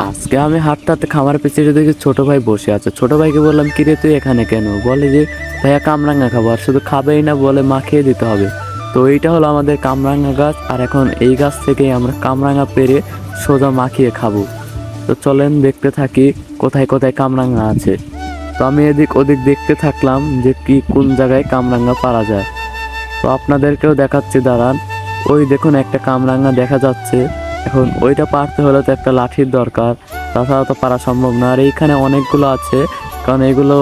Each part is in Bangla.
আজকে আমি হাঁটতে হাঁটতে খামার পিছিয়ে দেখি ছোট ভাই বসে আছে। ছোট ভাইকে বললাম, কিরে তুই এখানে কেন? বলে যে ভাইয়া কামরাঙ্গা খাবো, আর শুধু খাবেই না, বলে মাখিয়ে দিতে হবে। তো এইটা হলো আমাদের কামরাঙ্গা গাছ, আর এখন এই গাছ থেকেই আমরা কামরাঙ্গা পেরে সোজা মাখিয়ে খাবো। তো চলেন দেখতে থাকি কোথায় কোথায় কামরাঙ্গা আছে। তো আমি এদিক ওদিক দেখতে থাকলাম যে কি কোন জায়গায় কামরাঙ্গা পারা যায়। তো আপনাদেরকেও দেখাচ্ছি, দাঁড়ান। ওই দেখুন একটা কামরাঙ্গা দেখা যাচ্ছে। এখন ওইটা পারতে হলে তো একটা লাঠির দরকার, তাছাড়া তো পারা সম্ভব না। আর এইখানে অনেকগুলো আছে, কারণ এগুলো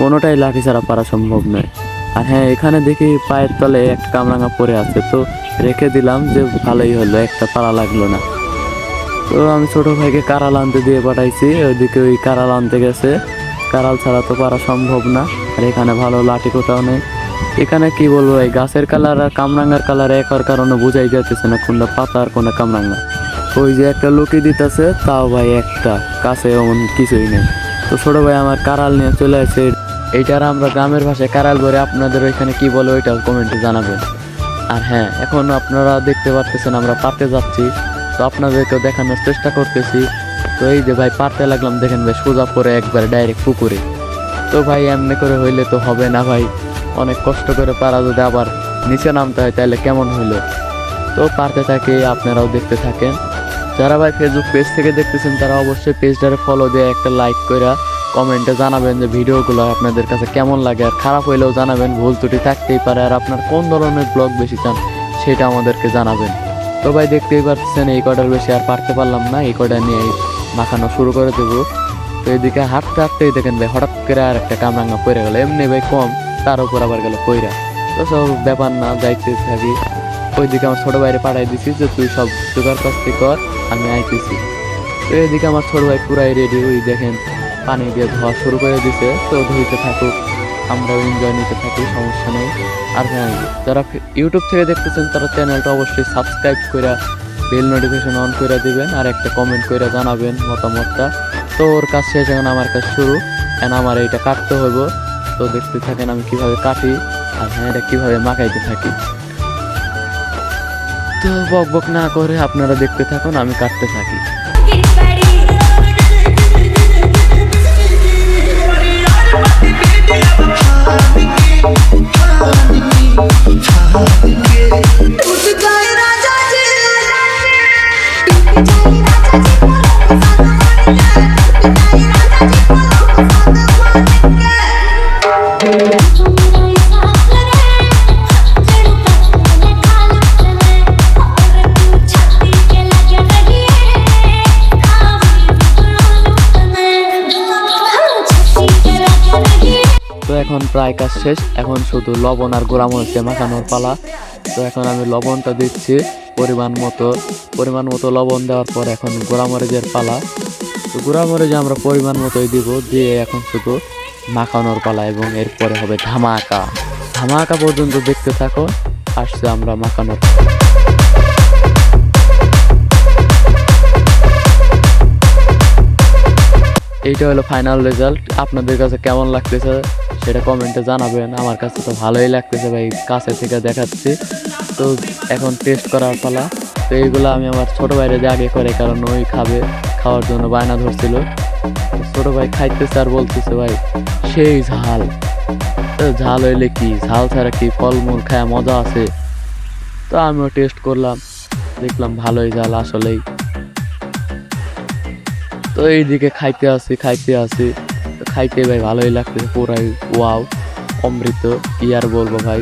কোনোটাই লাঠি ছাড়া পারা সম্ভব নয়। আর হ্যাঁ, এখানে দেখি পায়ের তলে একটা কামরাঙ্গা পড়ে আছে, তো রেখে দিলাম, যে ভালোই হলো, একটা পারা লাগলো না। তো আমি ছোট ভাইকে কারাল আনতে দিয়ে পাঠাইছি, ওইদিকে ওই কারাল আনতে গেছে। কারাল ছাড়া তো পারা সম্ভব না। আর এখানে ভালো লাঠি কোথাও নেই। এখানে কি বলবো, এই গাছের কালার আর কামরাঙ্গার কালার এক হওয়ার কারণে বোঝাই যাচ্ছে না কোনটা পাতা আর কোনটা কামরাঙ্গা। ওই যে একটা লুকি দিতেছে, তাও ভাই একটা কাছে এমন কিছুই নেই। তো ছোট ভাই আমার কারাল নিয়ে চলে আসে। এইটার আমরা গ্রামের ভাষায় কারাল বলে, আপনাদের ওইখানে কি বলে ওইটা কমেন্টে জানাবেন। আর হ্যাঁ, এখন আপনারা দেখতে পারতেছেন আমরা পারতে যাচ্ছি, তো আপনাদেরকেও দেখানোর চেষ্টা করতেছি। তো এই যে ভাই পারতে লাগলাম, দেখেন ভাই সোজা পরে একবার ডাইরেক্ট পুকুরে। তো ভাই এমনি করে হইলে তো হবে না ভাই, অনেক কষ্ট করে পারা, যদি আবার নিচে নামতে হয় তাহলে কেমন হইলো। তো পারতে থাকে, আপনারাও দেখতে থাকেন। যারা ভাই ফেসবুক পেজ থেকে দেখতেছেন তারা অবশ্যই পেজটারে ফলো দিয়ে একটা লাইক করে কমেন্টে জানাবেন যে ভিডিওগুলো আপনাদের কাছে কেমন লাগে। আর খারাপ হইলেও জানাবেন, ভুল ত্রুটি থাকতেই পারে। আর আপনার কোন ধরনের ব্লগ বেশি চান সেটা আমাদেরকে জানাবেন। তো ভাই দেখতেই পাচ্ছেন এই কটার বেশি আর পারতে পারলাম না, এই কটা নিয়ে মাখানো শুরু করে দেবো। তো এইদিকে হাঁটতে হাঁটতেই দেখেন ভাই হঠাৎ করে আর একটা কামরাঙ্গা পড়ে গেল, এমনি ভাই কম, তার উপর আবার গেল পইরা। তো সব ব্যাপার না, যাইতে থাকি। ওইদিকে আমার ছোট ভাইরে পাঠাই দিছি যে তুই সব জোগাড় কাজটি কর, আমি আইতেছি। তো এদিকে আমার ছোট ভাই পুরাই রেডি, ওই দেখেন পানি দিয়ে ধোয়া শুরু করে দিছে। তো ধুইতে থাকুক, আমরাও এনজয় নিতে থাকি, সমস্যা নেই। আর হ্যাঁ, যারা ইউটিউব থেকে দেখতেছেন তারা চ্যানেলটা অবশ্যই সাবস্ক্রাইব করে বেল নোটিফিকেশন অন করে দিবেন, আর একটা কমেন্ট করে জানাবেন মতামতটা। তো ওর কাজ শেষ, এখন আমার কাজ শুরু, এখন আমার এইটা কাটতে হইব। তো দেখতে থাকেন আমি কিভাবে কাটি, আর হ্যাঁ এটা কিভাবে মাখাইতে থাকি। তো বক বক না করে আপনারা দেখতে থাকুন, আমি কাটতে থাকি। তো এখন প্রায় কাজ শেষ, এখন শুধু লবণ আর গোড়ামরিচে মাখানোর পালা। তো এখন আমি লবণটা দিচ্ছি পরিমাণ মতো লবণ দেওয়ার পর এখন গোড়ামরিচের পালা। তো গোড়ামরিচ আমরা পরিমাণ মতোই দিব, দিয়ে এখন শুধু মাখানোর পালা, এবং এরপরে হবে ধামাকা। ধামাকা পর্যন্ত দেখতে থাকো, আসছে আমরা মাখানোর। এইটা হলো ফাইনাল রেজাল্ট। আপনাদের কাছে কেমন লাগতেছে সেটা কমেন্টে জানাবেন। আমার কাছে তো ভালোই লাগতেছে ভাই, কাছে থেকে দেখাচ্ছি। তো এখন টেস্ট করার পালা। তো এইগুলো আমি আমার ছোটো ভাইরে দিয়ে আগে করে, কারণ ওই খাওয়ার জন্য বায়না ধরছিল। ছোটো ভাই খাইতেছে আর বলতেছে ভাই সেই ঝাল। তো ঝাল হইলে কি, ঝাল ছাড়া কি ফলমূল খায় মজা আছে? তো আমিও টেস্ট করলাম, দেখলাম ভালোই ঝাল আসলেই। তো এইদিকে খাইতে আসি তো খাইতে ভাই ভালোই লাগতেছে, পুরাই ওয়াও, অমৃত, কি আর বলবো ভাই।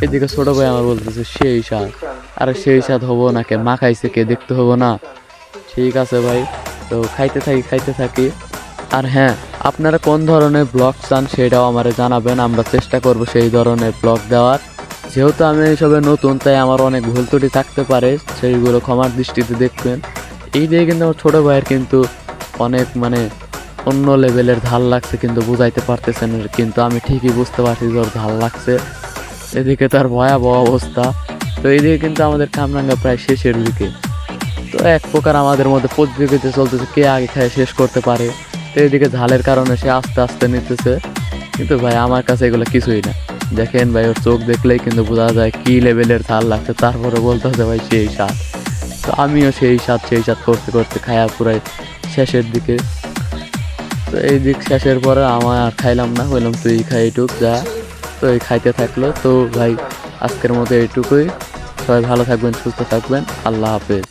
এদিকে ছোট ভাই আমার বলতেছে সেই স্বাদ। আর সেই স্বাদ হবো না কে, মাখাইছে কে দেখতে হবো না? ঠিক আছে ভাই, তো খাইতে থাকি। আর হ্যাঁ, আপনারা কোন ধরনের ব্লগ চান সেটাও আমারে জানাবেন, আমরা চেষ্টা করব সেই ধরনের ব্লগ দেওয়ার। যেহেতু আমি এইসবে নতুন, তাই আমার অনেক ভুল ত্রুটি থাকতে পারে, সেইগুলো ক্ষমার দৃষ্টিতে দেখবেন। এই দিয়ে কিন্তু আমার ছোটো ভাইয়ের কিন্তু অনেক অন্য লেভেলের ঝাল লাগছে, কিন্তু বুঝাইতে পারতেছেন, কিন্তু আমি ঠিকই বুঝতে পারছি যে ওর ঝাল লাগছে। এদিকে তার ভয়াবহ অবস্থা। তো এইদিকে কিন্তু আমাদের কামরাঙ্গা প্রায় শেষের দিকে। তো এক প্রকার আমাদের মধ্যে প্রতিযোগিতা চলতেছে, কে আগে খেয়ে শেষ করতে পারে। তো এইদিকে ঝালের কারণে সে আস্তে আস্তে নিতেছে, কিন্তু ভাই আমার কাছে এগুলো কিছুই না। দেখেন ভাই, ওর চোখ দেখলেই কিন্তু বোঝা যায় কি লেভেলের ঝাল লাগছে, তারপরে বলতে হবে ভাই সেই স্বাদ। তো আমিও সেই স্বাদ করতে করতে খায়া পুরাই শেষের দিকে। তো এই দিক শেষের পরে আমার আর খাইলাম না, বললাম তুই খাই এইটুক যা। তো এই খাইতে থাকলো। তো ভাই আজকের মতো এইটুকুই। সবাই ভালো থাকবেন, সুস্থ থাকবেন, আল্লাহ হাফেজ।